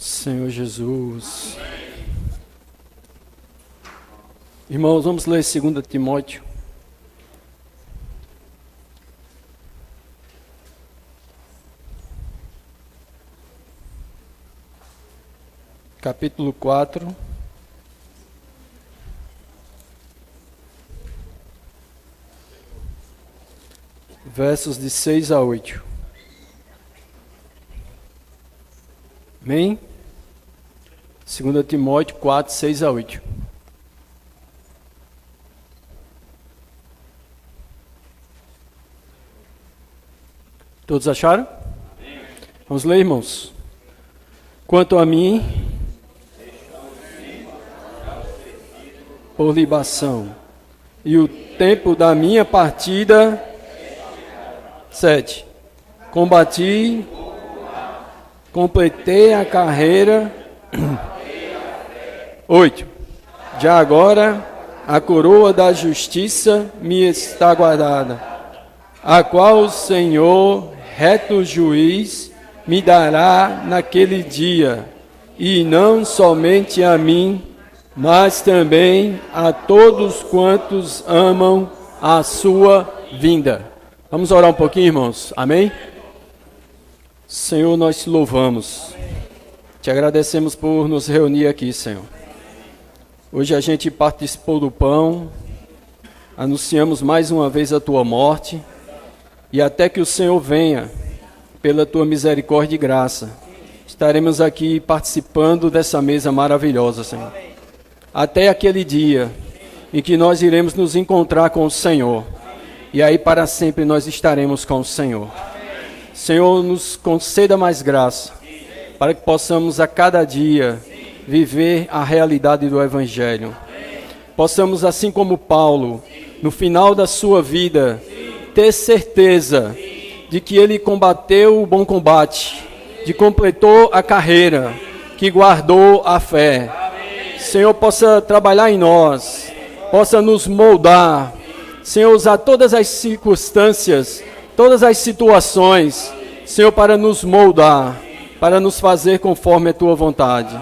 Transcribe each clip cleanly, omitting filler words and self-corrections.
Senhor Jesus. Irmãos, vamos ler 2 Timóteo. Capítulo 4. Versos de 6 a 8. Amém? 2 Timóteo 4, 6 a 8. Todos acharam? Vamos ler, irmãos. Quanto a mim, por libação, e o tempo da minha partida, 7. Combati, completei a carreira, 8. Já agora, a coroa da justiça me está guardada, a qual o Senhor, reto juiz, me dará naquele dia, e não somente a mim, mas também a todos quantos amam a sua vinda. Vamos orar um pouquinho, irmãos. Amém? Senhor, nós te louvamos. Te agradecemos por nos reunir aqui, Senhor. Hoje a gente participou do pão, anunciamos mais uma vez a tua morte, e até que o Senhor venha, pela tua misericórdia e graça, estaremos aqui participando dessa mesa maravilhosa, Senhor. Até aquele dia em que nós iremos nos encontrar com o Senhor, e aí para sempre nós estaremos com o Senhor. Senhor, nos conceda mais graça, para que possamos a cada dia viver a realidade do Evangelho. Possamos, assim como Paulo, no final da sua vida, ter certeza de que ele combateu o bom combate, de completou a carreira, que guardou a fé. Senhor, possa trabalhar em nós, possa nos moldar. Senhor, usar todas as circunstâncias, todas as situações, Senhor, para nos moldar, para nos fazer conforme a tua vontade.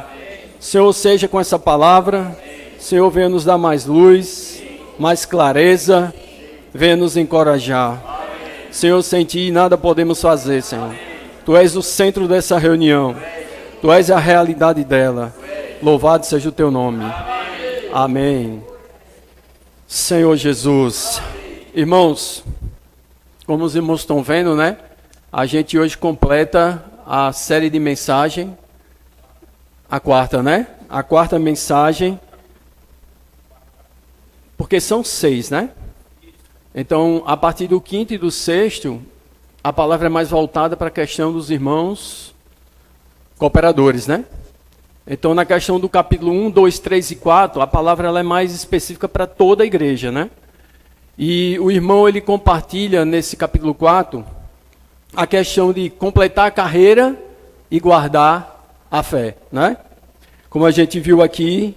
Senhor, seja com essa palavra, Senhor, venha nos dar mais luz, mais clareza, venha nos encorajar. Senhor, sem ti nada podemos fazer, Senhor. Tu és o centro dessa reunião, tu és a realidade dela. Louvado seja o teu nome. Amém. Senhor Jesus. Irmãos, como os irmãos estão vendo, né? A gente hoje completa a série de mensagem, a quarta, né? A quarta mensagem, porque são 6, né? Então, a partir do 5º e do 6º, a palavra é mais voltada para a questão dos irmãos cooperadores, né? Então, na questão do capítulo 1, 2, 3 e 4, a palavra ela é mais específica para toda a igreja, né? E o irmão, ele compartilha nesse capítulo 4 a questão de completar a carreira e guardar a fé, né? Como a gente viu aqui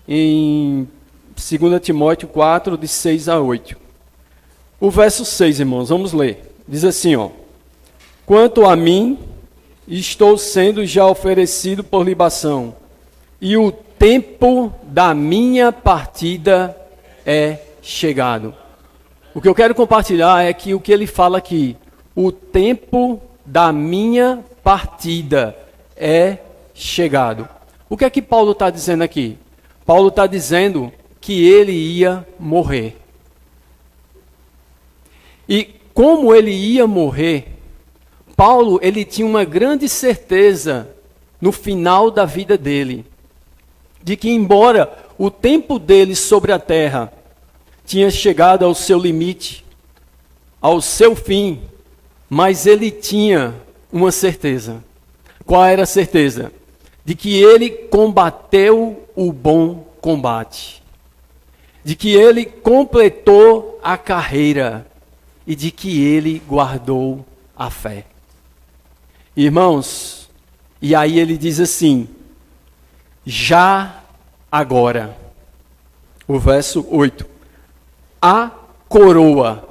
em 2 Timóteo 4, de 6 a 8. O verso 6, irmãos, vamos ler. Diz assim, ó. Quanto a mim, estou sendo já oferecido por libação, e o tempo da minha partida é chegado. O que eu quero compartilhar é que o que ele fala aqui, o tempo da minha partida é chegado. O que é que Paulo está dizendo aqui? Paulo está dizendo que ele ia morrer. E como ele ia morrer, Paulo, ele tinha uma grande certeza no final da vida dele, de que embora o tempo dele sobre a terra tinha chegado ao seu limite, ao seu fim, mas ele tinha uma certeza. Qual era a certeza? De que ele combateu o bom combate, de que ele completou a carreira e de que ele guardou a fé. Irmãos, e aí ele diz assim, já agora, o verso 8, a coroa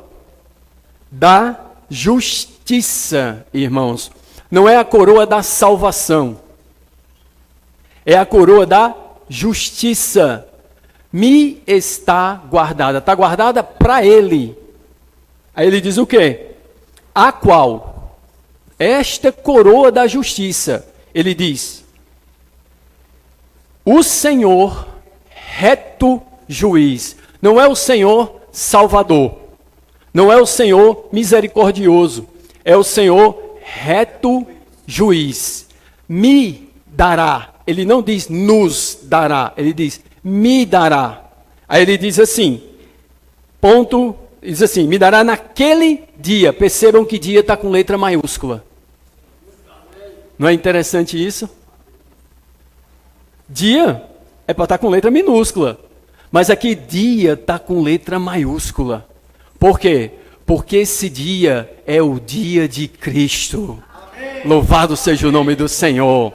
da justiça, irmãos, não é a coroa da salvação, É a coroa da justiça. Me está guardada. Está guardada para ele. Aí ele diz o quê? A qual? Esta coroa da justiça. Ele diz: o Senhor reto juiz. Não é o Senhor salvador. Não é o Senhor misericordioso. É o Senhor reto juiz. Me dará. Ele não diz nos dará. Ele diz me dará. Aí ele diz assim, ponto, diz assim, me dará naquele dia. Percebam que dia está com letra maiúscula. Não é interessante isso? Dia é para estar com letra minúscula. Mas aqui dia está com letra maiúscula. Por quê? Porque esse dia é o dia de Cristo. Amém. Louvado seja o nome do Senhor.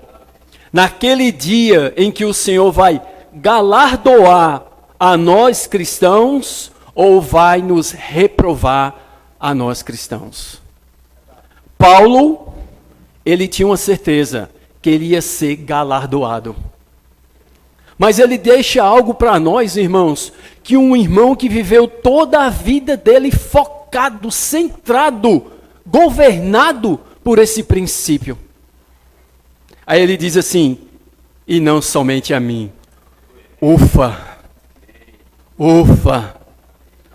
Naquele dia em que o Senhor vai galardoar a nós cristãos ou vai nos reprovar a nós cristãos. Paulo, ele tinha uma certeza que ele ia ser galardoado. Mas ele deixa algo para nós, irmãos, que um irmão que viveu toda a vida dele focado, centrado, governado por esse princípio. Aí ele diz assim, e não somente a mim, ufa,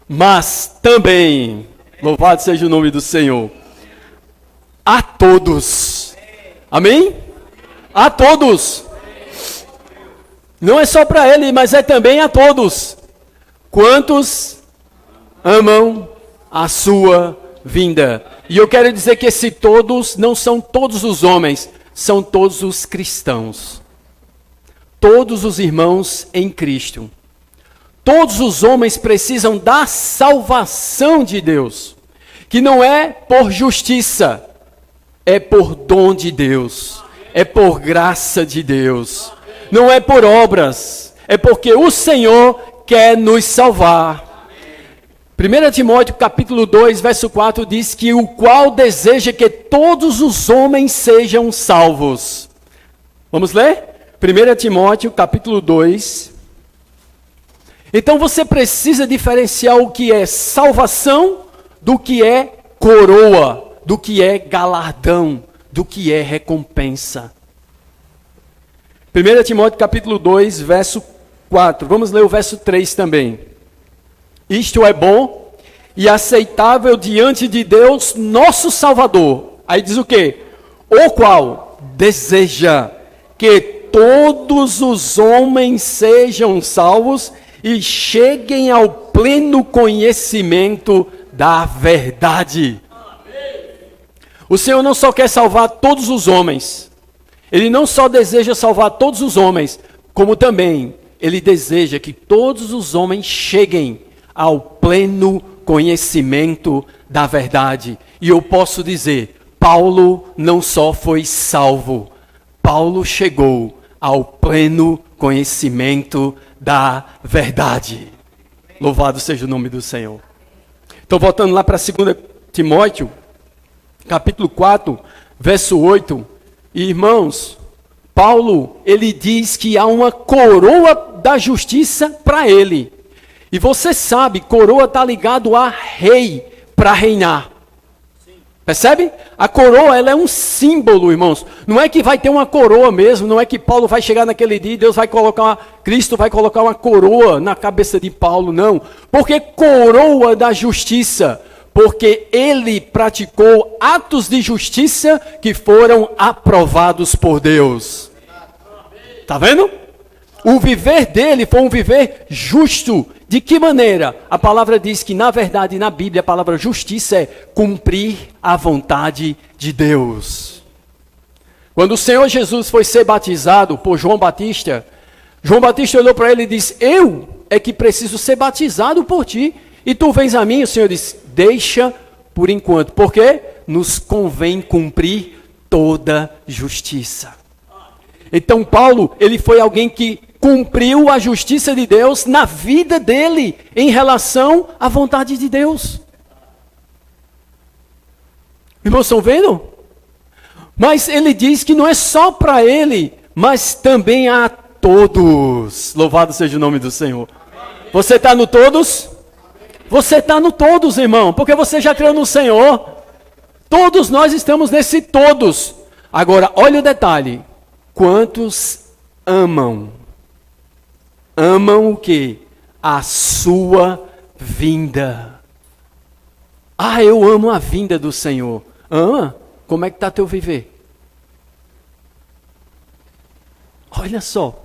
mas também, louvado seja o nome do Senhor, a todos, amém? A todos. Não é só para ele, mas é também a todos. Quantos amam a sua vinda? E eu quero dizer que esse todos não são todos os homens, são todos os cristãos. Todos os irmãos em Cristo. Todos os homens precisam da salvação de Deus, que não é por justiça, é por dom de Deus, é por graça de Deus. Não é por obras, é porque o Senhor quer nos salvar. 1 Timóteo capítulo 2, verso 4 diz que o qual deseja que todos os homens sejam salvos. Vamos ler? 1 Timóteo capítulo 2. Então você precisa diferenciar o que é salvação do que é coroa, do que é galardão, do que é recompensa. 1 Timóteo capítulo 2, verso 4. Vamos ler o verso 3 também. Isto é bom e aceitável diante de Deus, nosso Salvador. Aí diz o quê? O qual deseja que todos os homens sejam salvos e cheguem ao pleno conhecimento da verdade. O Senhor não só quer salvar todos os homens. Ele não só deseja salvar todos os homens, como também Ele deseja que todos os homens cheguem ao pleno conhecimento da verdade. E eu posso dizer, Paulo não só foi salvo, Paulo chegou ao pleno conhecimento da verdade. Louvado seja o nome do Senhor. Então, voltando lá para 2 Timóteo, capítulo 4, verso 8. Irmãos, Paulo, ele diz que há uma coroa da justiça para ele. E você sabe, coroa está ligado a rei, para reinar. Percebe? A coroa, ela é um símbolo, irmãos. Não é que vai ter uma coroa mesmo, não é que Paulo vai chegar naquele dia e Deus vai colocar, Cristo vai colocar uma coroa na cabeça de Paulo, não. Porque coroa da justiça, porque ele praticou atos de justiça que foram aprovados por Deus. Está vendo? O viver dele foi um viver justo. De que maneira? A palavra diz que, na verdade, na Bíblia, a palavra justiça é cumprir a vontade de Deus. Quando o Senhor Jesus foi ser batizado por João Batista olhou para ele e disse, eu é que preciso ser batizado por ti. E tu vens a mim, o Senhor disse, deixa por enquanto. Porque nos convém cumprir toda justiça. Então Paulo, ele foi alguém que cumpriu a justiça de Deus na vida dele, em relação à vontade de Deus. Irmãos, estão vendo? Mas ele diz que não é só para ele, mas também a todos. Louvado seja o nome do Senhor. Você está no todos? Você está no todos, irmão, porque você já creu no Senhor. Todos nós estamos nesse todos. Agora, olha o detalhe. Quantos amam? Amam o quê? A sua vinda. Ah, eu amo a vinda do Senhor. Ama? Como é que está teu viver? Olha só.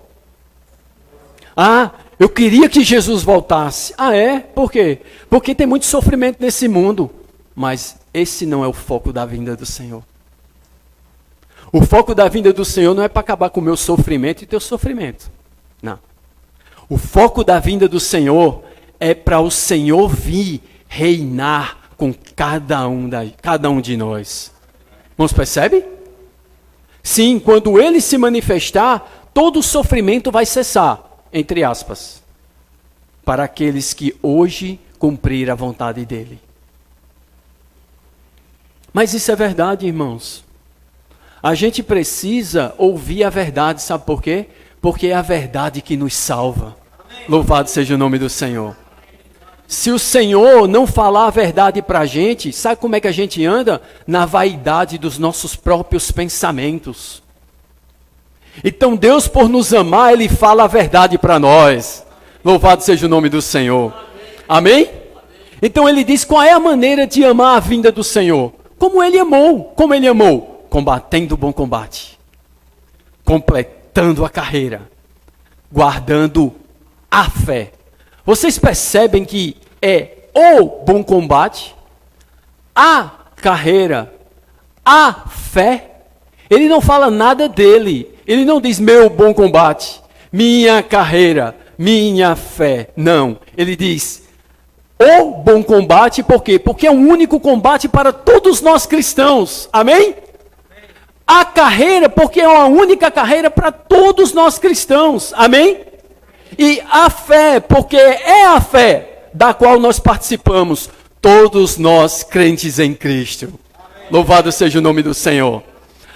Ah, eu queria que Jesus voltasse. Ah, é? Por quê? Porque tem muito sofrimento nesse mundo. Mas esse não é o foco da vinda do Senhor. O foco da vinda do Senhor não é para acabar com o meu sofrimento e teu sofrimento. Não. O foco da vinda do Senhor é para o Senhor vir reinar com cada um de nós. Irmãos, percebe? Sim, quando Ele se manifestar, todo o sofrimento vai cessar, entre aspas, para aqueles que hoje cumpriram a vontade dEle. Mas isso é verdade, irmãos. A gente precisa ouvir a verdade, sabe por quê? Porque é a verdade que nos salva. Louvado seja o nome do Senhor. Se o Senhor não falar a verdade para a gente, sabe como é que a gente anda? Na vaidade dos nossos próprios pensamentos. Então Deus, por nos amar, Ele fala a verdade para nós. Louvado seja o nome do Senhor. Amém? Então Ele diz qual é a maneira de amar a vinda do Senhor. Como Ele amou. Como Ele amou? Combatendo o bom combate. Completando a carreira. Guardando a fé. Vocês percebem que é o bom combate, a carreira, a fé. Ele não fala nada dele. Ele não diz meu bom combate, minha carreira, minha fé. Não. Ele diz o bom combate, por quê? Porque é um único combate para todos nós cristãos. Amém? A carreira, porque é uma única carreira para todos nós cristãos. Amém? E a fé, porque é a fé da qual nós participamos, todos nós crentes em Cristo. Amém. Louvado seja o nome do Senhor.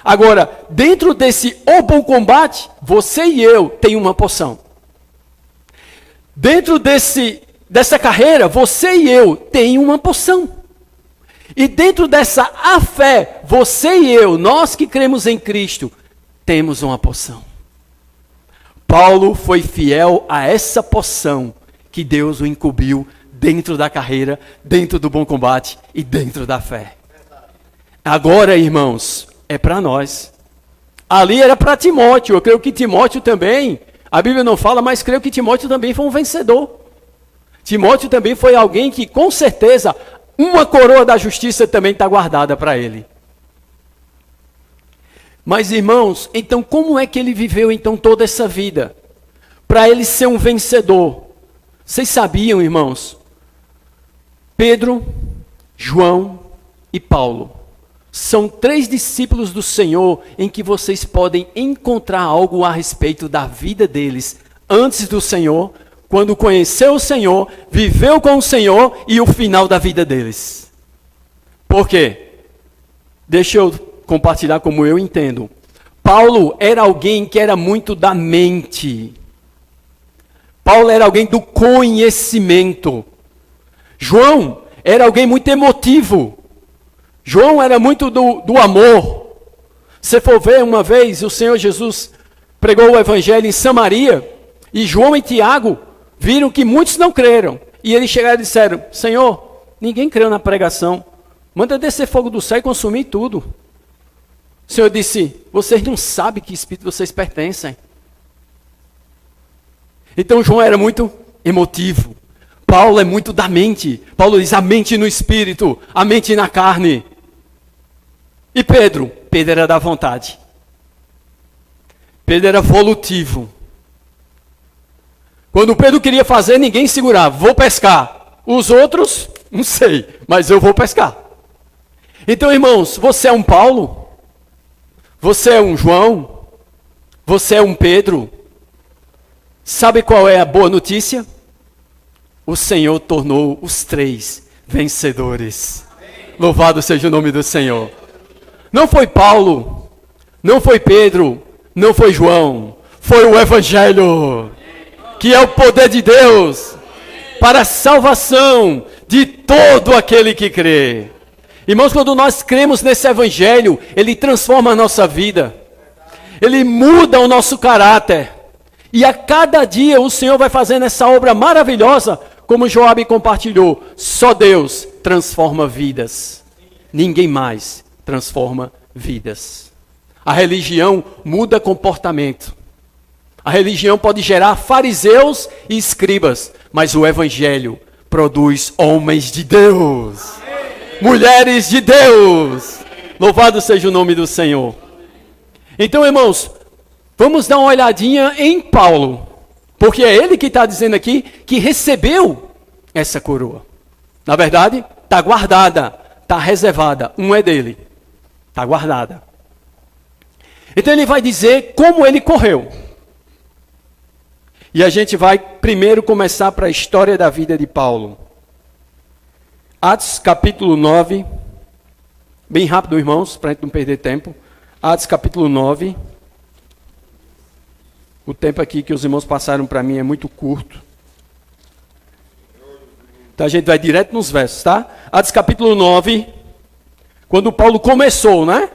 Agora, dentro desse o bom combate, você e eu tem uma porção. Dentro dessa carreira, você e eu tem uma porção. E dentro dessa a fé, você e eu, nós que cremos em Cristo, temos uma porção. Paulo foi fiel a essa porção que Deus o incumbiu dentro da carreira, dentro do bom combate e dentro da fé. Agora, irmãos, é para nós. Ali era para Timóteo. Eu creio que Timóteo também, a Bíblia não fala, mas creio que Timóteo também foi um vencedor. Timóteo também foi alguém que, com certeza, uma coroa da justiça também está guardada para ele. Mas, irmãos, então como é que ele viveu então toda essa vida? Para ele ser um vencedor. Vocês sabiam, irmãos? Pedro, João e Paulo são 3 discípulos do Senhor em que vocês podem encontrar algo a respeito da vida deles antes do Senhor, quando conheceu o Senhor, viveu com o Senhor e o final da vida deles. Por quê? Deixa eu compartilhar como eu entendo. Paulo era alguém que era muito da mente. Paulo era alguém do conhecimento. João era alguém muito emotivo. João era muito do amor. Se for ver uma vez, o Senhor Jesus pregou o evangelho em Samaria, e João e Tiago viram que muitos não creram. E eles chegaram e disseram, Senhor, ninguém creu na pregação. Manda descer fogo do céu e consumir tudo. O Senhor disse, vocês não sabem que espírito vocês pertencem. Então João era muito emotivo. Paulo é muito da mente. Paulo diz a mente no espírito, a mente na carne. E Pedro? Pedro era da vontade. Pedro era volutivo. Quando Pedro queria fazer, ninguém segurava. Vou pescar. Os outros, não sei, mas eu vou pescar. Então, irmãos, você é um Paulo? Você é um João? Você é um Pedro? Sabe qual é a boa notícia? O Senhor tornou os 3 vencedores. Amém. Louvado seja o nome do Senhor. Não foi Paulo, não foi Pedro, Não foi João, foi o Evangelho, que é o poder de Deus para a salvação de todo aquele que crê. Irmãos, quando nós cremos nesse Evangelho, ele transforma a nossa vida, ele muda o nosso caráter, e a cada dia o Senhor vai fazendo essa obra maravilhosa, como Joabe compartilhou. Só Deus transforma vidas, ninguém mais transforma vidas. A religião muda comportamento. A religião pode gerar fariseus e escribas, mas o Evangelho produz homens de Deus, mulheres de Deus. Louvado seja o nome do Senhor. Então, irmãos, vamos dar uma olhadinha em Paulo, porque é ele que está dizendo aqui que recebeu essa coroa. Na verdade, está guardada, está reservada, não é dele, está guardada. Então ele vai dizer como ele correu. E a gente vai primeiro começar para a história da vida de Paulo. Atos capítulo 9, bem rápido, irmãos, para a gente não perder tempo. Atos capítulo 9. O tempo aqui que os irmãos passaram para mim é muito curto. Então a gente vai direto nos versos, tá? Atos capítulo 9, quando Paulo começou, né?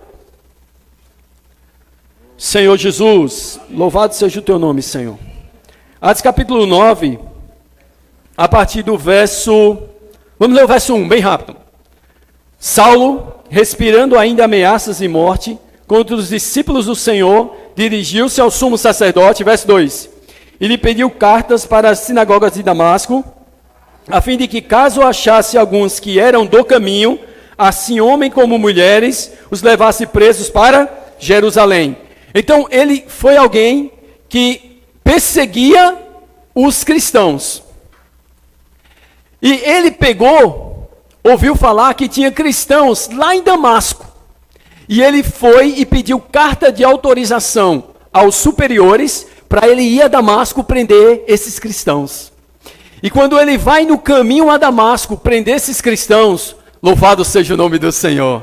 Senhor Jesus, louvado seja o teu nome, Senhor. Atos capítulo 9, a partir do verso... Vamos ler o verso 1, bem rápido. Saulo, respirando ainda ameaças de morte contra os discípulos do Senhor, dirigiu-se ao sumo sacerdote, verso 2. E lhe pediu cartas para as sinagogas de Damasco, a fim de que, caso achasse alguns que eram do caminho, assim homens como mulheres, os levasse presos para Jerusalém. Então, ele foi alguém que perseguia os cristãos. E ele ouviu falar que tinha cristãos lá em Damasco. E ele foi e pediu carta de autorização aos superiores para ele ir a Damasco prender esses cristãos. E quando ele vai no caminho a Damasco prender esses cristãos, louvado seja o nome do Senhor.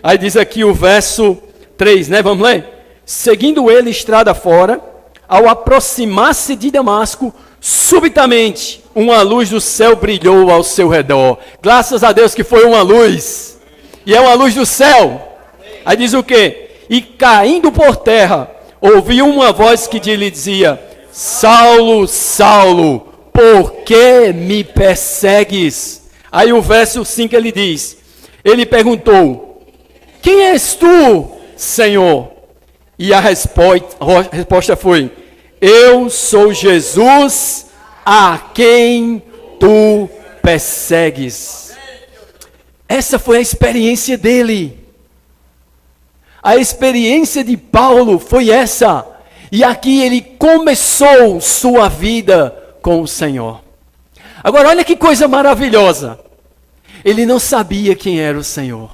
Aí diz aqui o verso 3, né? Vamos ler? Seguindo ele estrada fora, ao aproximar-se de Damasco, subitamente uma luz do céu brilhou ao seu redor. Graças a Deus que foi uma luz. E é uma luz do céu. Aí diz o quê? E caindo por terra, ouviu uma voz que lhe dizia: Saulo, Saulo, por que me persegues? Aí o verso 5 ele diz, ele perguntou: quem és tu, Senhor? E a resposta foi: eu sou Jesus a quem tu persegues. Essa foi a experiência dele. A experiência de Paulo foi essa. E aqui ele começou sua vida com o Senhor. Agora olha que coisa maravilhosa. Ele não sabia quem era o Senhor.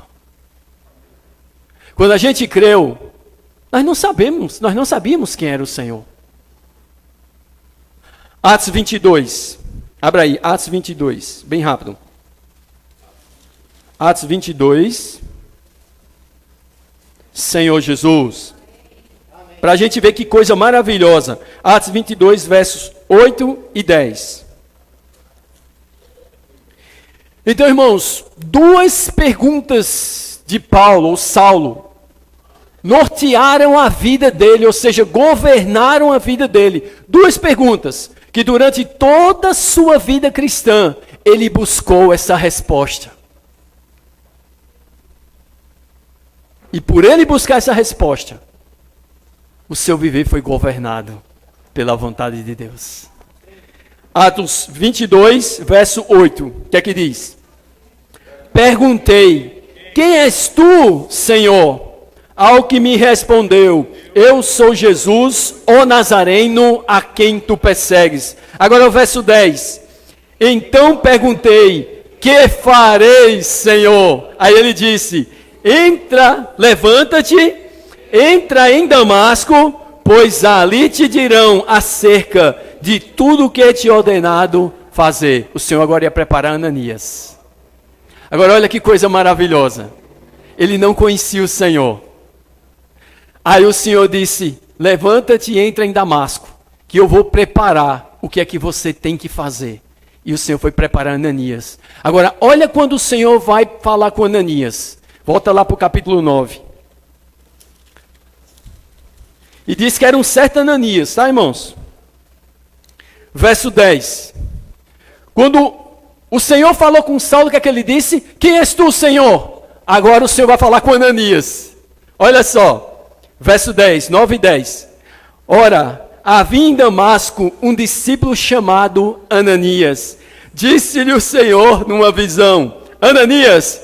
Quando a gente creu, nós não sabíamos quem era o Senhor. Atos 22. Abra aí, Atos 22, bem rápido. Atos 22. Senhor Jesus. Para a gente ver que coisa maravilhosa. Atos 22, versos 8 e 10. Então, irmãos, duas perguntas de Paulo, ou Saulo, nortearam a vida dele, ou seja, governaram a vida dele. Duas perguntas que durante toda a sua vida cristã, ele buscou essa resposta. E por ele buscar essa resposta, o seu viver foi governado pela vontade de Deus. Atos 22, verso 8, o que é que diz? Perguntei: quem és tu, Senhor? Ao que me respondeu: eu sou Jesus, o Nazareno, a quem tu persegues. Agora o verso 10. Então perguntei: que farei, Senhor? Aí ele disse: levanta-te, entra em Damasco, pois ali te dirão acerca de tudo o que é te ordenado fazer. O Senhor agora ia preparar Ananias. Agora olha que coisa maravilhosa. Ele não conhecia o Senhor. Aí o Senhor disse: levanta-te e entra em Damasco, que eu vou preparar o que é que você tem que fazer. E o Senhor foi preparar Ananias. Agora, olha quando o Senhor vai falar com Ananias. Volta lá para o capítulo 9. E diz que era um certo Ananias, tá, irmãos? Verso 10. Quando o Senhor falou com Saulo, o que é que ele disse? Quem és tu, Senhor? Agora o Senhor vai falar com Ananias. Olha só. Verso 10, 9 e 10. Ora, havia em Damasco um discípulo chamado Ananias. Disse-lhe o Senhor numa visão: Ananias,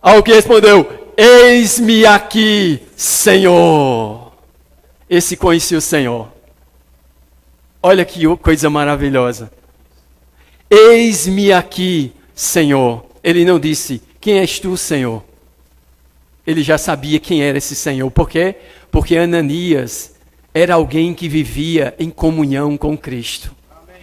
ao que respondeu: eis-me aqui, Senhor. Esse conhecia o Senhor. Olha que coisa maravilhosa. Eis-me aqui, Senhor. Ele não disse: quem és tu, Senhor? Ele já sabia quem era esse Senhor. Por quê? Porque Ananias era alguém que vivia em comunhão com Cristo. Amém.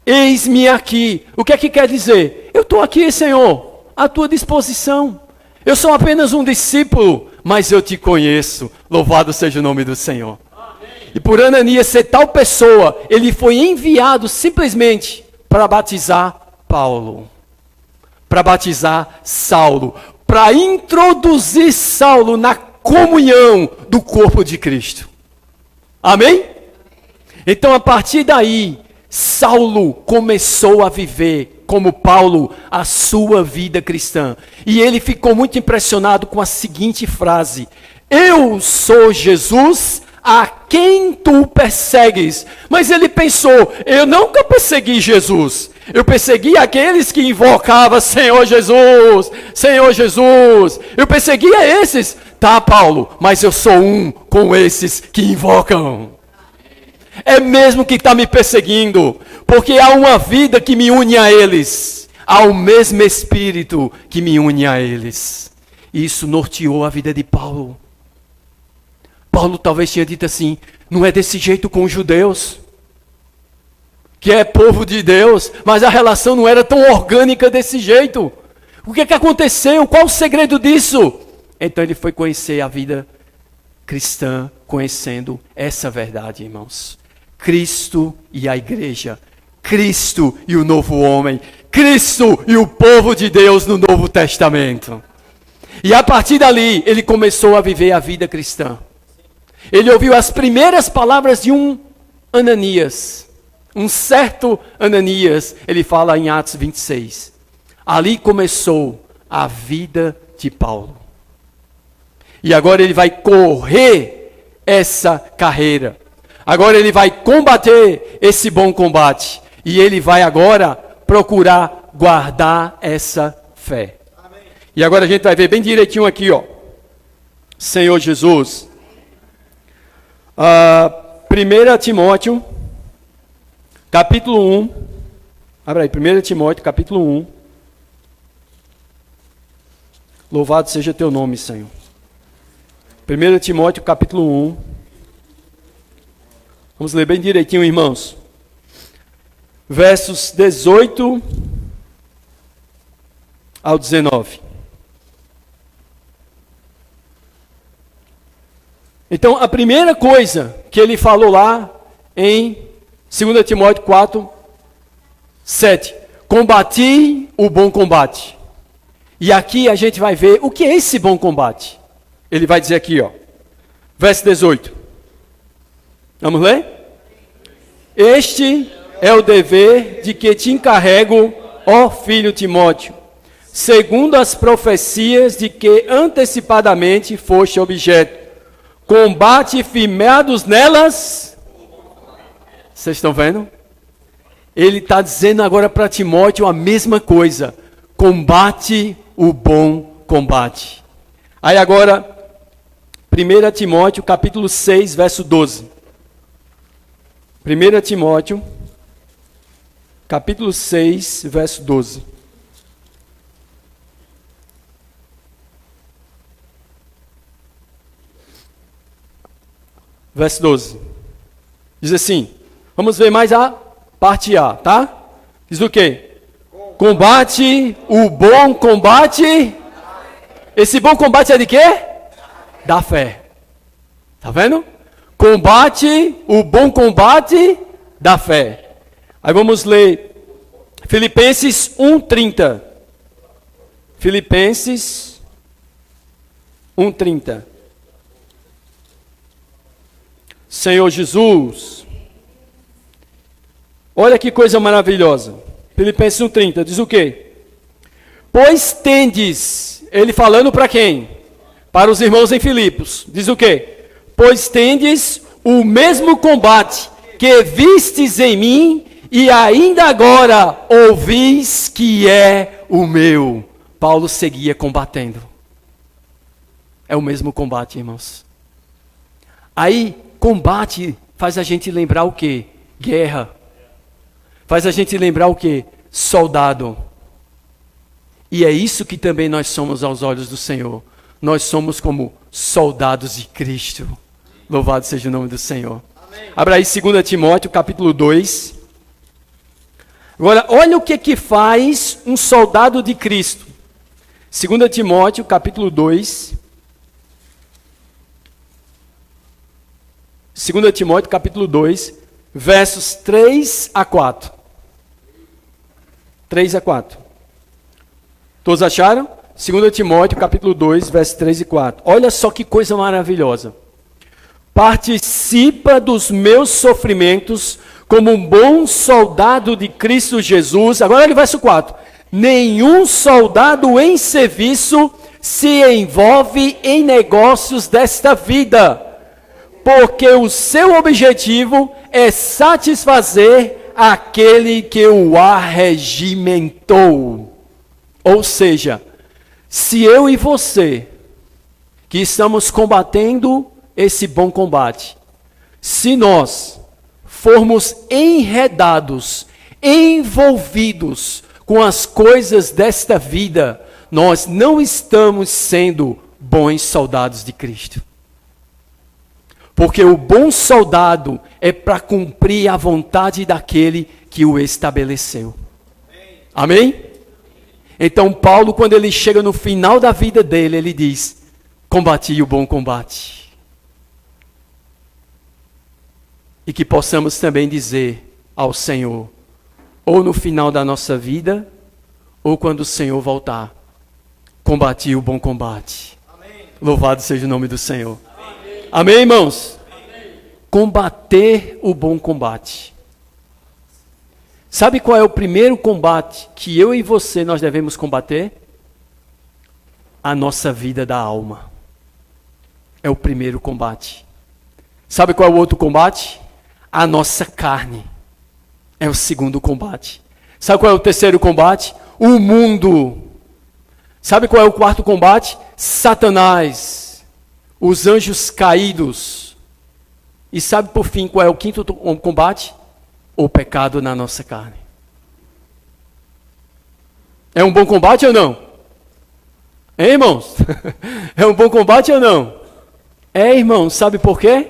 Eis-me aqui. O que é que quer dizer? Eu estou aqui, Senhor, à tua disposição. Eu sou apenas um discípulo, mas eu te conheço. Louvado seja o nome do Senhor. Amém. E por Ananias ser tal pessoa, ele foi enviado simplesmente para batizar Paulo, para batizar Saulo, para introduzir Saulo na comunhão do corpo de Cristo. Amém? Então, a partir daí, Saulo começou a viver, como Paulo, a sua vida cristã. E ele ficou muito impressionado com a seguinte frase: eu sou Jesus a quem tu persegues. Mas ele pensou: eu nunca persegui Jesus. Eu persegui aqueles que invocavam Senhor Jesus, Senhor Jesus. Eu perseguia esses. Tá, Paulo, mas eu sou um com esses que invocam. É mesmo que está me perseguindo, porque há uma vida que me une a eles. Há o mesmo Espírito que me une a eles. Isso norteou a vida de Paulo. Paulo talvez tinha dito assim: não é desse jeito com os judeus, que é povo de Deus, mas a relação não era tão orgânica desse jeito. O que aconteceu? Qual o segredo disso? Então ele foi conhecer a vida cristã, conhecendo essa verdade, irmãos. Cristo e a igreja, Cristo e o novo homem, Cristo e o povo de Deus no Novo Testamento. E a partir dali, ele começou a viver a vida cristã. Ele ouviu as primeiras palavras de um Ananias, um certo Ananias. Ele fala em Atos 26. Ali começou a vida de Paulo. E agora ele vai correr essa carreira. Agora ele vai combater esse bom combate. E ele vai agora procurar guardar essa fé. Amém. E agora a gente vai ver bem direitinho aqui, ó. Senhor Jesus. 1 Timóteo, capítulo 1. Abra aí, 1 Timóteo, capítulo 1. Louvado seja teu nome, Senhor. 1 Timóteo, capítulo 1. Vamos ler bem direitinho, irmãos. Versos 18 ao 19. Então, a primeira coisa que ele falou lá em 2 Timóteo 4, 7. Combati o bom combate. E aqui a gente vai ver o que é esse bom combate. Ele vai dizer aqui, ó. Verso 18. Vamos ler? Este é o dever de que te encarrego, ó filho Timóteo, segundo as profecias de que antecipadamente foste objeto. Combate firmados nelas. Vocês estão vendo? Ele está dizendo agora para Timóteo a mesma coisa. Combate o bom combate. Aí agora, 1 Timóteo capítulo 6, verso 12. 1 Timóteo capítulo 6, verso 12. Verso 12. Diz assim, vamos ver mais a parte A, tá? Diz o quê? Combate o bom combate. Esse bom combate é de quê? Da fé. Tá vendo? Combate o bom combate da fé. Aí vamos ler Filipenses 1:30. Filipenses 1:30. Senhor Jesus, olha que coisa maravilhosa. Filipenses 1:30 diz o quê? Pois tendes, ele falando para quem? Para os irmãos em Filipos. Diz o quê? Pois tendes o mesmo combate que vistes em mim e ainda agora ouvis que é o meu. Paulo seguia combatendo. É o mesmo combate, irmãos. Aí, combate faz a gente lembrar o quê? Guerra. Faz a gente lembrar o quê? Soldado. E é isso que também nós somos aos olhos do Senhor. Nós somos como soldados de Cristo. Louvado seja o nome do Senhor. Amém. Abra aí 2 Timóteo, capítulo 2. Agora, olha o que faz um soldado de Cristo. 2 Timóteo, capítulo 2. 2 Timóteo, capítulo 2, versos 3 a 4. 3 a 4. Todos acharam? 2 Timóteo, capítulo 2, versos 3 e 4. Olha só que coisa maravilhosa. Participa dos meus sofrimentos como um bom soldado de Cristo Jesus. Agora olha o verso 4. Nenhum soldado em serviço se envolve em negócios desta vida, porque o seu objetivo é satisfazer aquele que o arregimentou. Ou seja, se eu e você, que estamos combatendo esse bom combate, se nós formos enredados, envolvidos com as coisas desta vida, nós não estamos sendo bons soldados de Cristo. Porque o bom soldado é para cumprir a vontade daquele que o estabeleceu. Amém? Então Paulo, quando ele chega no final da vida dele, ele diz: combati o bom combate. E que possamos também dizer ao Senhor, ou no final da nossa vida, ou quando o Senhor voltar, combati o bom combate. Amém. Louvado seja o nome do Senhor. Amém, Amém irmãos? Amém. Combater o bom combate. Sabe qual é o primeiro combate que eu e você nós devemos combater? A nossa vida da alma. É o primeiro combate. Sabe qual é o outro combate? A nossa carne. É o segundo combate. Sabe qual é o terceiro combate? O mundo. Sabe qual é o quarto combate? Satanás. Os anjos caídos. E sabe por fim qual é o quinto combate? O pecado na nossa carne. É um bom combate ou não? Hein, irmãos? É um bom combate ou não? É, irmãos, sabe por quê?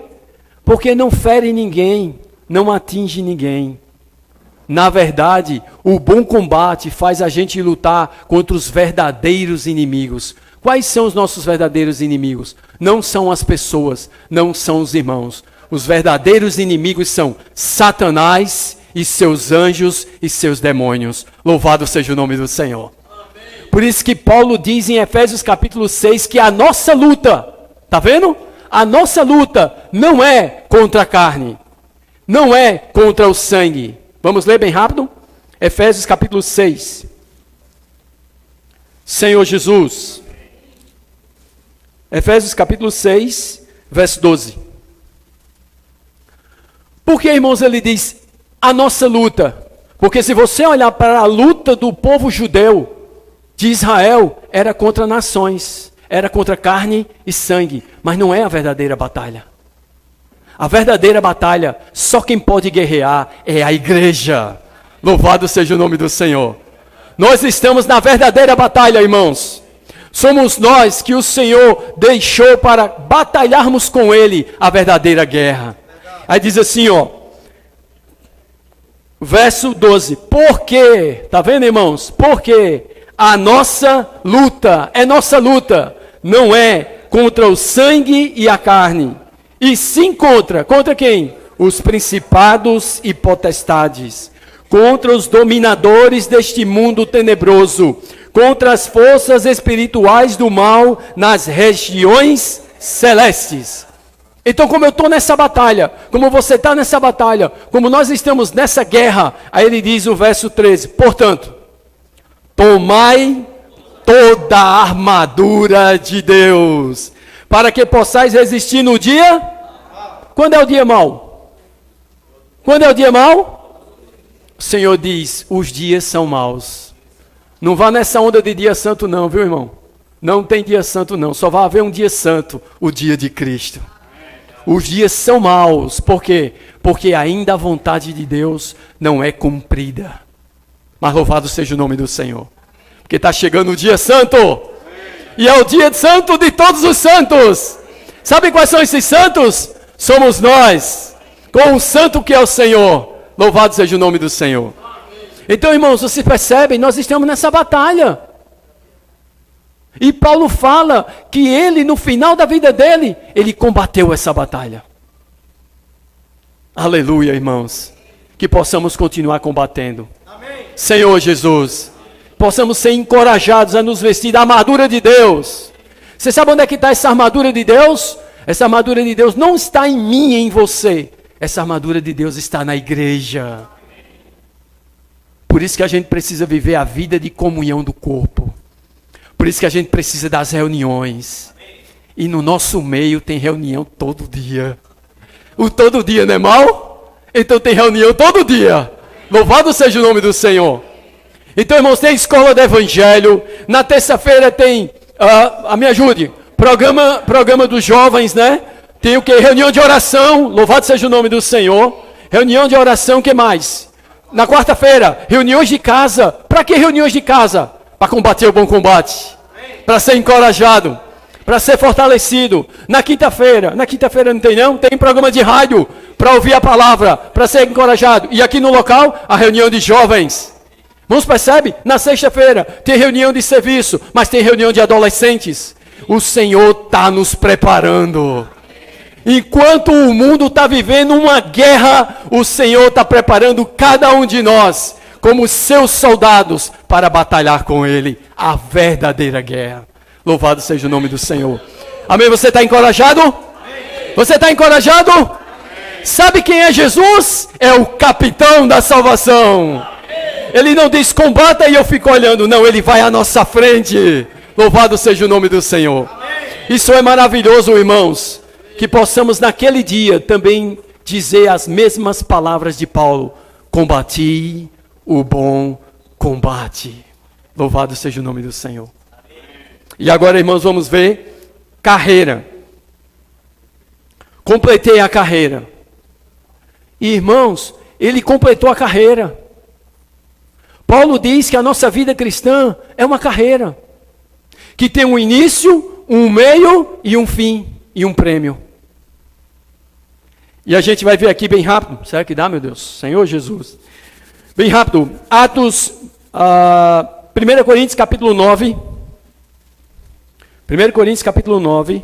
Porque não fere ninguém, não atinge ninguém. Na verdade, o bom combate faz a gente lutar contra os verdadeiros inimigos. Quais são os nossos verdadeiros inimigos? Não são as pessoas, não são os irmãos. Os verdadeiros inimigos são Satanás e seus anjos e seus demônios. Louvado seja o nome do Senhor. Amém. Por isso que Paulo diz em Efésios capítulo 6 que a nossa luta, tá vendo? A nossa luta não é contra a carne, não é contra o sangue. Vamos ler bem rápido? Efésios capítulo 6. Senhor Jesus. Efésios capítulo 6, verso 12. Por que, irmãos, ele diz a nossa luta? Porque se você olhar para a luta do povo judeu de Israel, era contra nações, era contra carne e sangue, mas não é a verdadeira batalha. A verdadeira batalha, só quem pode guerrear é a igreja. Louvado seja o nome do Senhor. Nós estamos na verdadeira batalha, irmãos. Somos nós que o Senhor deixou para batalharmos com Ele a verdadeira guerra. Aí diz assim, ó, verso 12, porque, tá vendo, irmãos? Porque a nossa luta, não é contra o sangue e a carne, E sim contra quem? Os principados e potestades, contra os dominadores deste mundo tenebroso, contra as forças espirituais do mal nas regiões celestes. Então, como eu estou nessa batalha, como você está nessa batalha, como nós estamos nessa guerra, aí ele diz o verso 13, portanto, tomai toda a armadura de Deus, para que possais resistir no dia. Quando é o dia mau? Quando é o dia mau? O Senhor diz, os dias são maus. Não vá nessa onda de dia santo não, viu, irmão? Não tem dia santo não, só vai haver um dia santo, o dia de Cristo. Os dias são maus, por quê? Porque ainda a vontade de Deus não é cumprida. Mas louvado seja o nome do Senhor. Porque está chegando o dia santo. E é o dia santo de todos os santos. Sabe quais são esses santos? Somos nós. Com o santo que é o Senhor. Louvado seja o nome do Senhor. Então, irmãos, vocês percebem? Nós estamos nessa batalha. E Paulo fala que ele, no final da vida dele, ele combateu essa batalha. Aleluia, irmãos. Que possamos continuar combatendo. Amém. Senhor Jesus, possamos ser encorajados a nos vestir da armadura de Deus. Você sabe onde é que está essa armadura de Deus? Essa armadura de Deus não está em mim e em você. Essa armadura de Deus está na igreja. Por isso que a gente precisa viver a vida de comunhão do corpo. Por isso que a gente precisa das reuniões. E no nosso meio tem reunião todo dia. O todo dia não é mal? Então tem reunião todo dia. Louvado seja o nome do Senhor. Então, irmãos, tem escola do Evangelho. Na terça-feira tem, me ajude, programa dos jovens, né? Tem o quê? Reunião de oração. Louvado seja o nome do Senhor. Reunião de oração, o que mais? Na quarta-feira, reuniões de casa. Para que reuniões de casa? Para combater o bom combate, para ser encorajado, para ser fortalecido. Na quinta-feira não tem não? Tem programa de rádio, para ouvir a palavra, para ser encorajado. E aqui no local, a reunião de jovens. Vamos perceber? Na sexta-feira tem reunião de serviço, mas tem reunião de adolescentes. O Senhor está nos preparando. Enquanto o mundo está vivendo uma guerra, o Senhor está preparando cada um de nós como seus soldados para batalhar com Ele a verdadeira guerra. Louvado seja o nome do Senhor. Amém? Você está encorajado? Amém. Você está encorajado? Amém. Sabe quem é Jesus? É o capitão da salvação. Amém. Ele não diz combata e eu fico olhando. Não, Ele vai à nossa frente. Louvado seja o nome do Senhor. Amém. Isso é maravilhoso, irmãos. Que possamos naquele dia também dizer as mesmas palavras de Paulo. Combati o bom combate. Louvado seja o nome do Senhor. Amém. E agora, irmãos, vamos ver carreira. Completei a carreira. E, irmãos, ele completou a carreira. Paulo diz que a nossa vida cristã é uma carreira. Que tem um início, um meio e um fim. E um prêmio. E a gente vai ver aqui bem rápido. Será que dá, meu Deus? Senhor Jesus. Bem rápido, Atos, 1 Coríntios capítulo 9. 1 Coríntios capítulo 9.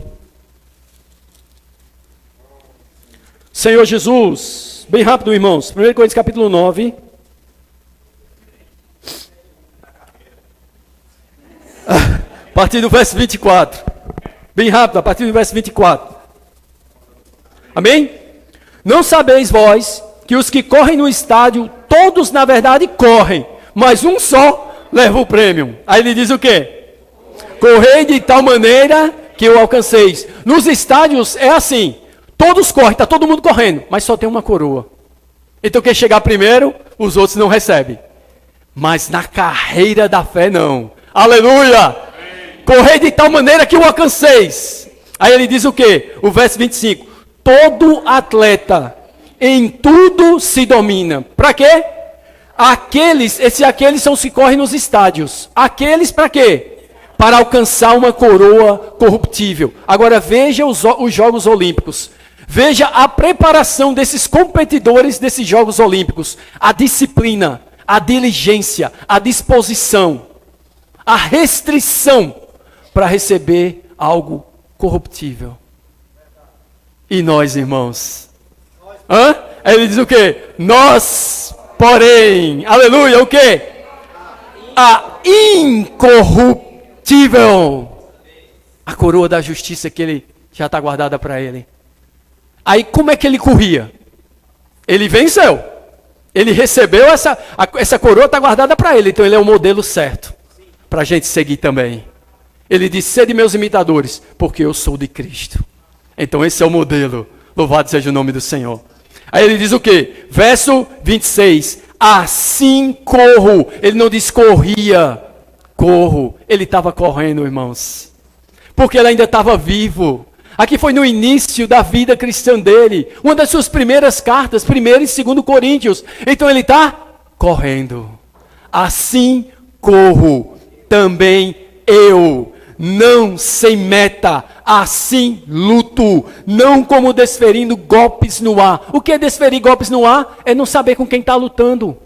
Senhor Jesus, bem rápido, irmãos. 1 Coríntios capítulo 9. A partir do verso 24. Bem rápido, a partir do verso 24. Amém? Não sabeis vós que os que correm no estádio, todos na verdade correm, mas um só leva o prêmio. Aí ele diz o quê? Correi de tal maneira que eu alcanceis. Nos estádios é assim, todos correm, está todo mundo correndo, mas só tem uma coroa. Então quem chegar primeiro, os outros não recebem. Mas na carreira da fé não. Aleluia! Correi de tal maneira que eu alcanceis. Aí ele diz o quê? O verso 25. Todo atleta em tudo se domina. Para quê? Aqueles são os que correm nos estádios. Aqueles para quê? Para alcançar uma coroa corruptível. Agora veja os Jogos Olímpicos. Veja a preparação desses competidores desses Jogos Olímpicos. A disciplina, a diligência, a disposição, a restrição para receber algo corruptível. E nós, irmãos? Hã? Aí ele diz o quê? Nós, porém, aleluia, o quê? A incorruptível. A coroa da justiça que ele já está guardada para ele. Aí como é que ele corria? Ele venceu. Ele recebeu essa coroa, está guardada para ele. Então ele é o modelo certo para a gente seguir também. Ele diz, sede meus imitadores, porque eu sou de Cristo. Então esse é o modelo. Louvado seja o nome do Senhor. Aí ele diz o quê? Verso 26. Assim corro. Ele não diz corria. Corro. Ele estava correndo, irmãos. Porque ele ainda estava vivo. Aqui foi no início da vida cristã dele. Uma das suas primeiras cartas, 1ª e 2ª Coríntios. Então ele está correndo. Assim corro também eu. Não sem meta, assim luto, não como desferindo golpes no ar. O que é desferir golpes no ar? É não saber com quem está lutando.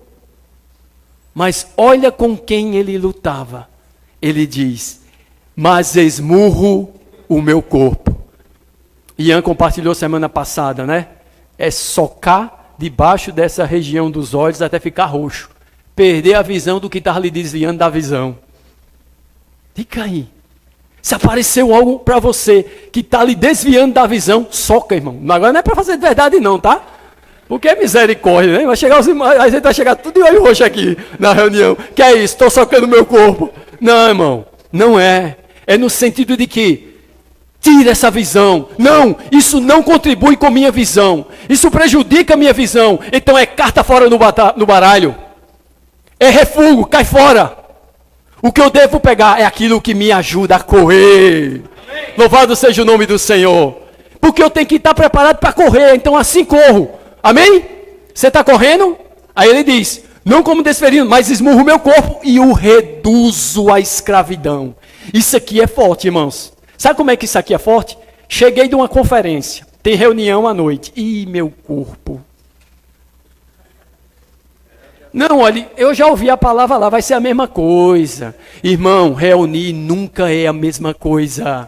Mas olha com quem ele lutava. Ele diz, mas esmurro o meu corpo. Ian compartilhou semana passada, né? É socar debaixo dessa região dos olhos até ficar roxo. Perder a visão do que estava lhe desviando da visão. Diga aí. Se apareceu algo para você que está lhe desviando da visão, soca, irmão. Agora não é para fazer de verdade não, tá? Porque é misericórdia, né? Vai chegar os irmãos, a gente vai chegar tudo de olho roxo aqui na reunião. Que é isso? Estou socando meu corpo. Não, irmão. Não é. É no sentido de que tira essa visão. Não, isso não contribui com minha visão. Isso prejudica a minha visão. Então é carta fora no baralho. É refúgio, cai fora. O que eu devo pegar é aquilo que me ajuda a correr. Amém. Louvado seja o nome do Senhor. Porque eu tenho que estar preparado para correr. Então assim corro. Amém? Você está correndo? Aí ele diz, não como desferindo, mas esmurro o meu corpo e o reduzo à escravidão. Isso aqui é forte, irmãos. Sabe como é que isso aqui é forte? Cheguei de uma conferência. Tem reunião à noite. Ih, meu corpo. Não, olha, eu já ouvi a palavra lá, vai ser a mesma coisa. Irmão, reunir nunca é a mesma coisa.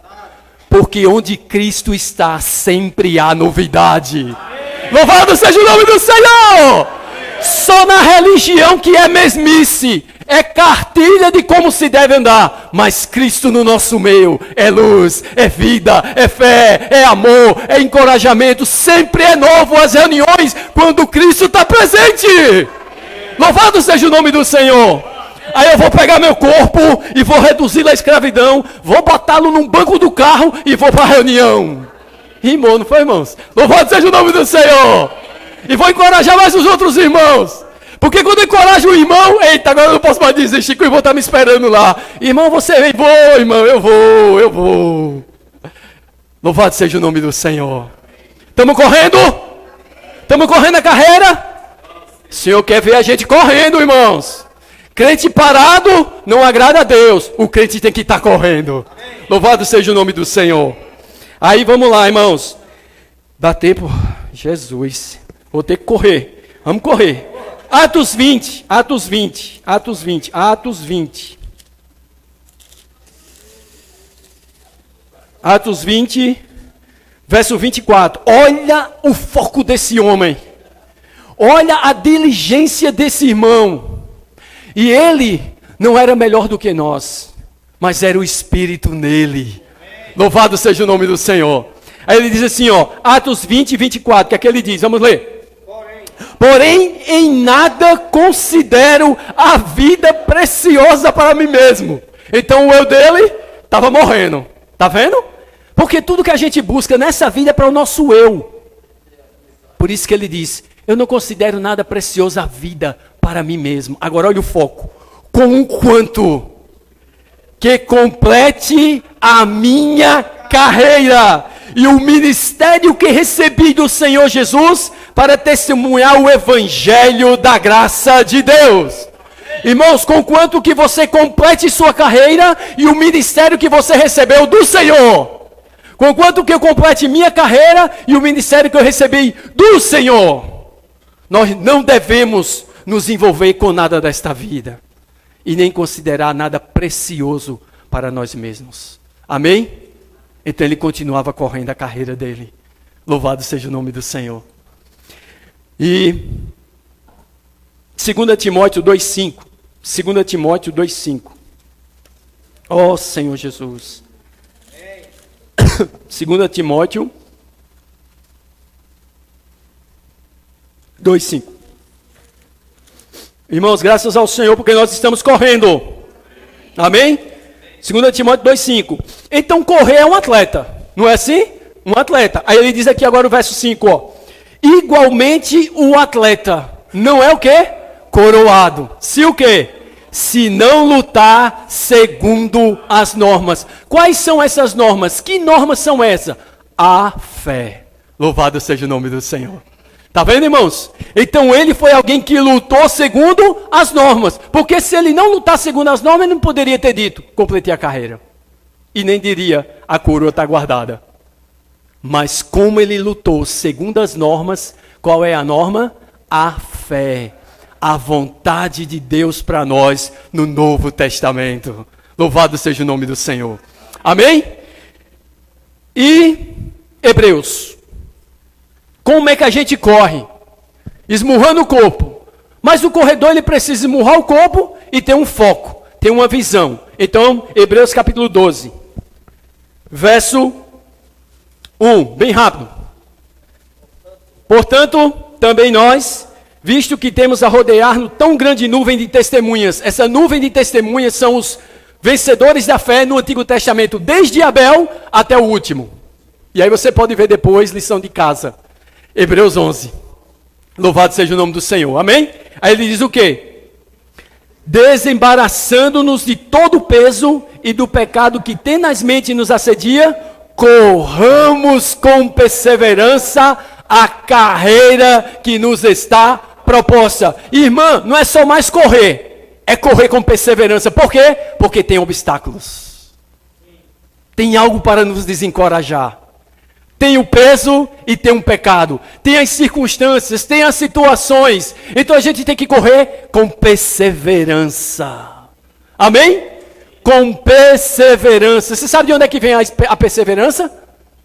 Porque onde Cristo está, sempre há novidade. Amém. Louvado seja o nome do Senhor! Amém. Só na religião que é mesmice, é cartilha de como se deve andar. Mas Cristo no nosso meio é luz, é vida, é fé, é amor, é encorajamento. Sempre é novo as reuniões quando Cristo está presente. Louvado seja o nome do Senhor. Aí eu vou pegar meu corpo e vou reduzi-lo à escravidão. Vou botá-lo num banco do carro e vou para a reunião. Rimou, não foi, irmãos? Louvado seja o nome do Senhor. E vou encorajar mais os outros irmãos. Porque quando eu encorajo o irmão, eita, agora eu não posso mais dizer, Chico, o irmão está me esperando lá. Irmão, você vem, vou, irmão, eu vou. Louvado seja o nome do Senhor. Estamos correndo? Estamos correndo a carreira? O Senhor quer ver a gente correndo, irmãos. Crente parado não agrada a Deus. O crente tem que estar correndo. Amém. Louvado seja o nome do Senhor. Aí vamos lá, irmãos. Dá tempo? Jesus. Vou ter que correr. Vamos correr. Atos 20. Atos 20. Atos 20. Atos 20. Atos 20. Verso 24. Olha o foco desse homem. Olha a diligência desse irmão. E ele não era melhor do que nós, mas era o Espírito nele. Amém. Louvado seja o nome do Senhor. Aí ele diz assim, ó, Atos 20, 24, que é que ele diz? Vamos ler. Porém, em nada considero a vida preciosa para mim mesmo. Então o eu dele estava morrendo. Tá vendo? Porque tudo que a gente busca nessa vida é para o nosso eu. Por isso que ele diz, eu não considero nada precioso a vida para mim mesmo. Agora olha o foco. Conquanto que complete a minha carreira e o ministério que recebi do Senhor Jesus para testemunhar o evangelho da graça de Deus. Irmãos, conquanto que você complete sua carreira e o ministério que você recebeu do Senhor. Conquanto que eu complete minha carreira e o ministério que eu recebi do Senhor. Nós não devemos nos envolver com nada desta vida e nem considerar nada precioso para nós mesmos. Amém? Então ele continuava correndo a carreira dele. Louvado seja o nome do Senhor. E 2 Timóteo 2,5. 2 Timóteo 2,5. Ó Senhor Jesus. 2 Timóteo 2,5. Irmãos, graças ao Senhor, porque nós estamos correndo. Amém? 2 Timóteo 2,5. Então correr é um atleta, não é assim? Um atleta. Aí ele diz aqui agora o verso 5, ó. Igualmente o atleta não é o quê? Coroado. Se o quê? Se não lutar segundo as normas. Quais são essas normas? Que normas são essas? A fé. Louvado seja o nome do Senhor. Tá vendo, irmãos? Então ele foi alguém que lutou segundo as normas. Porque se ele não lutar segundo as normas, ele não poderia ter dito, completei a carreira. E nem diria, a coroa está guardada. Mas como ele lutou segundo as normas, qual é a norma? A fé. A vontade de Deus para nós no Novo Testamento. Louvado seja o nome do Senhor. Amém? E Hebreus. Como é que a gente corre? Esmurrando o corpo. Mas o corredor ele precisa esmurrar o corpo e ter um foco, ter uma visão. Então, Hebreus capítulo 12. Verso 1, bem rápido. Portanto, também nós, visto que temos a rodear-nos tão grande nuvem de testemunhas. Essa nuvem de testemunhas são os vencedores da fé no Antigo Testamento, desde Abel até o último. E aí você pode ver depois, lição de casa. Hebreus 11. Louvado seja o nome do Senhor. Amém? Aí ele diz o quê? Desembaraçando-nos de todo o peso e do pecado que tenazmente nos assedia, corramos com perseverança a carreira que nos está proposta. Irmã, não é só mais correr, é correr com perseverança. Por quê? Porque tem obstáculos. Tem algo para nos desencorajar. Tem o peso e tem um pecado. Tem as circunstâncias, tem as situações. Então a gente tem que correr com perseverança. Amém? Com perseverança. Você sabe de onde é que vem a perseverança?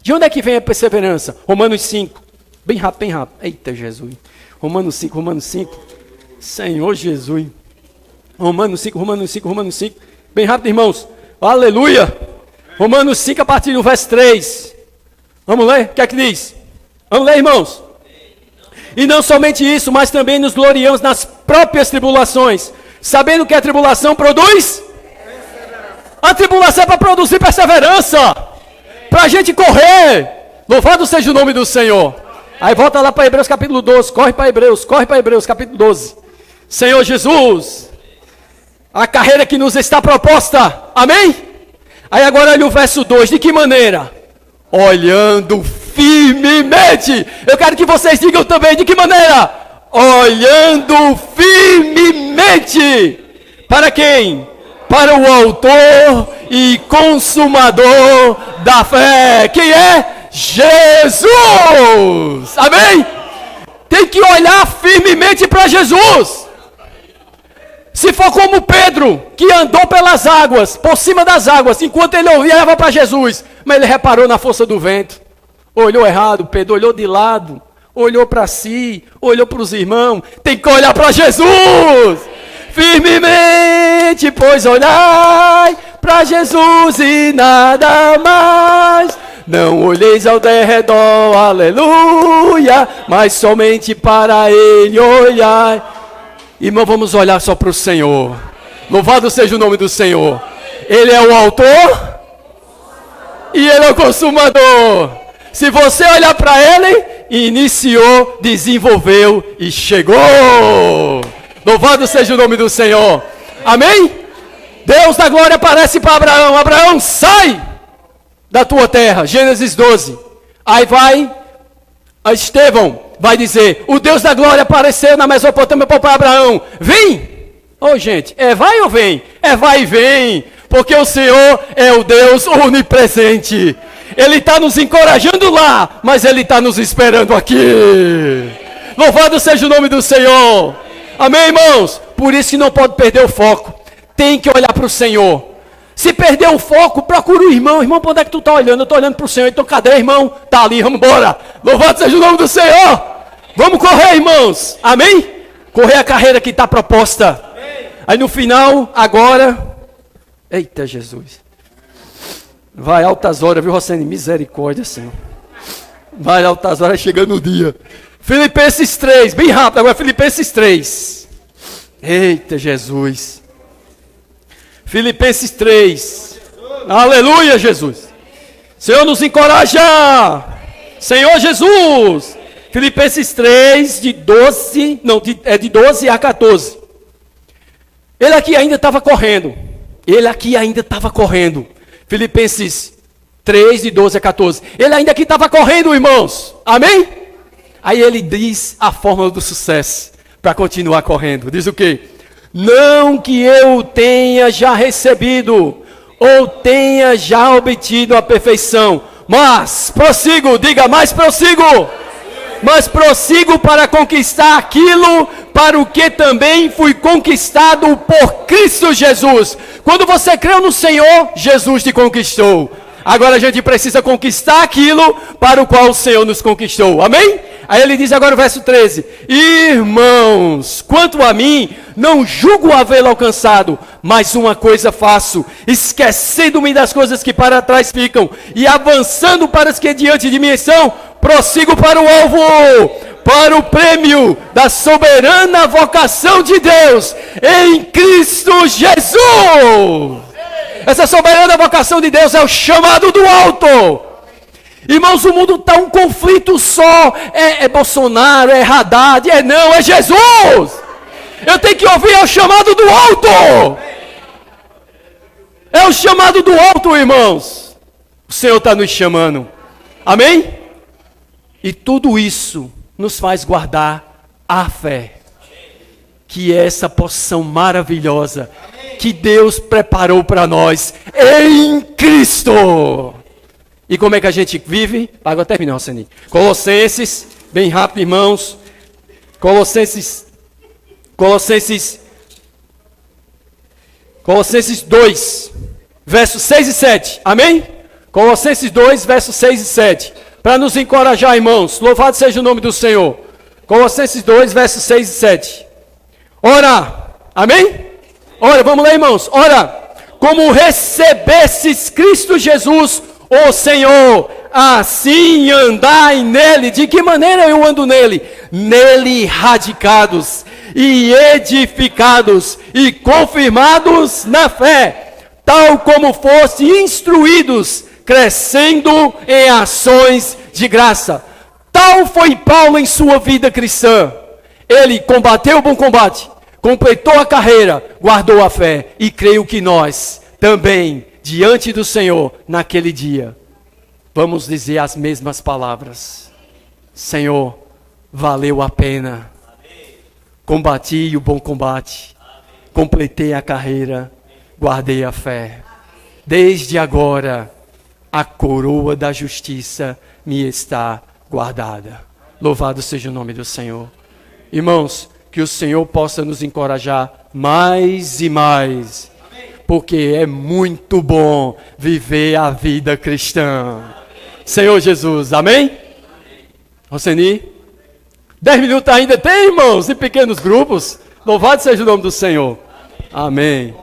De onde é que vem a perseverança? Romanos 5. Bem rápido, bem rápido. Eita Jesus. Romanos 5. Senhor Jesus. Romanos 5. Bem rápido, irmãos. Aleluia. Romanos 5 a partir do verso 3. Vamos ler? O que é que diz? Vamos ler, irmãos. E não somente isso, mas também nos gloriamos nas próprias tribulações, sabendo que a tribulação produz... A tribulação é para produzir perseverança. Para a gente correr. Louvado seja o nome do Senhor. Aí volta lá para Hebreus capítulo 12. Corre para Hebreus capítulo 12. Senhor Jesus. A carreira que nos está proposta. Amém? Aí agora olha o verso 2. De que maneira? Olhando firmemente. Eu quero que vocês digam também. De que maneira? Olhando firmemente. Para quem? Para o autor e consumador da fé. Quem é? Jesus. Amém? Tem que olhar firmemente para Jesus. Se for como Pedro, que andou pelas águas, por cima das águas, enquanto ele olhava para Jesus, mas ele reparou na força do vento. Olhou errado, Pedro, olhou de lado, olhou para si, olhou para os irmãos. Tem que olhar para Jesus. Firmemente, pois olhai para Jesus e nada mais. Não olheis ao derredor, aleluia, mas somente para Ele olhai. Irmão, vamos olhar só para o Senhor. Louvado seja o nome do Senhor. Ele é o autor e Ele é o consumador. Se você olhar para Ele, iniciou, desenvolveu e chegou. Louvado seja o nome do Senhor. Amém? Deus da glória aparece para Abraão. Abraão, sai da tua terra. Gênesis 12. Aí vai Estevão, vai dizer, o Deus da glória apareceu na Mesopotâmia para o pai Abraão. Vem! Ô gente, é vai ou vem? É vai e vem. Porque o Senhor é o Deus onipresente. Ele está nos encorajando lá, mas Ele está nos esperando aqui. Louvado seja o nome do Senhor. Amém, irmãos? Por isso que não pode perder o foco. Tem que olhar para o Senhor. Se perder o foco, procura o irmão. Irmão, para onde é que tu está olhando? Eu estou olhando para o Senhor. Então, cadê, irmão? Está ali, vamos embora. Louvado seja o nome do Senhor. Vamos correr, irmãos. Amém? Correr a carreira que está proposta. Aí no final, agora... Eita, Jesus. Vai altas horas, viu, Rosane? Misericórdia, Senhor. Vai altas horas, chegando o dia. Filipenses 3, bem rápido agora, Filipenses 3. Eita, Jesus. Filipenses 3. Aleluia, Jesus. Senhor, nos encoraja. Senhor Jesus. Filipenses 3, de 12, não, de 12 a 14. Ele aqui ainda estava correndo. Filipenses 3, de 12 a 14. Ele ainda aqui estava correndo, irmãos. Amém? Aí ele diz a fórmula do sucesso para continuar correndo. Diz o quê? Não que eu tenha já recebido ou tenha já obtido a perfeição, mas prossigo, diga, mas prossigo. Mas prossigo para conquistar aquilo para o que também fui conquistado por Cristo Jesus. Quando você creu no Senhor, Jesus te conquistou. Agora a gente precisa conquistar aquilo para o qual o Senhor nos conquistou. Amém? Aí ele diz agora o verso 13. Irmãos, quanto a mim, não julgo havê-lo alcançado, mas uma coisa faço, esquecendo-me das coisas que para trás ficam e avançando para as que diante de mim estão, prossigo para o alvo, para o prêmio da soberana vocação de Deus em Cristo Jesus. Essa soberana vocação de Deus é o chamado do alto. Irmãos, o mundo está um conflito só. É Bolsonaro, é Haddad, é Jesus. Eu tenho que ouvir, é o chamado do alto. É o chamado do alto, irmãos. O Senhor está nos chamando. Amém? E tudo isso nos faz guardar a fé, que é essa porção maravilhosa que Deus preparou para nós em Cristo. E como é que a gente vive? Agora terminou, Rosane. Colossenses, bem rápido, irmãos. Colossenses 2, versos 6 e 7. Amém? Colossenses 2, versos 6 e 7. Para nos encorajar, irmãos. Louvado seja o nome do Senhor. Colossenses 2, versos 6 e 7. Ora, amém? Ora, vamos lá, irmãos. Ora, como recebestes Cristo Jesus, o Senhor, assim andai nele. De que maneira eu ando nele? Nele radicados e edificados e confirmados na fé, tal como foste instruídos, crescendo em ações de graça. Tal foi Paulo em sua vida cristã. Ele combateu o bom combate, completou a carreira, guardou a fé, e creio que nós também, diante do Senhor, naquele dia, vamos dizer as mesmas palavras. Senhor, valeu a pena. Combati o bom combate, completei a carreira, guardei a fé. Desde agora, a coroa da justiça me está guardada. Louvado seja o nome do Senhor. Irmãos, que o Senhor possa nos encorajar mais e mais, porque é muito bom viver a vida cristã. Senhor Jesus, amém? Roseni? 10 minutos ainda tem, irmãos, em pequenos grupos. Louvado seja o nome do Senhor. Amém.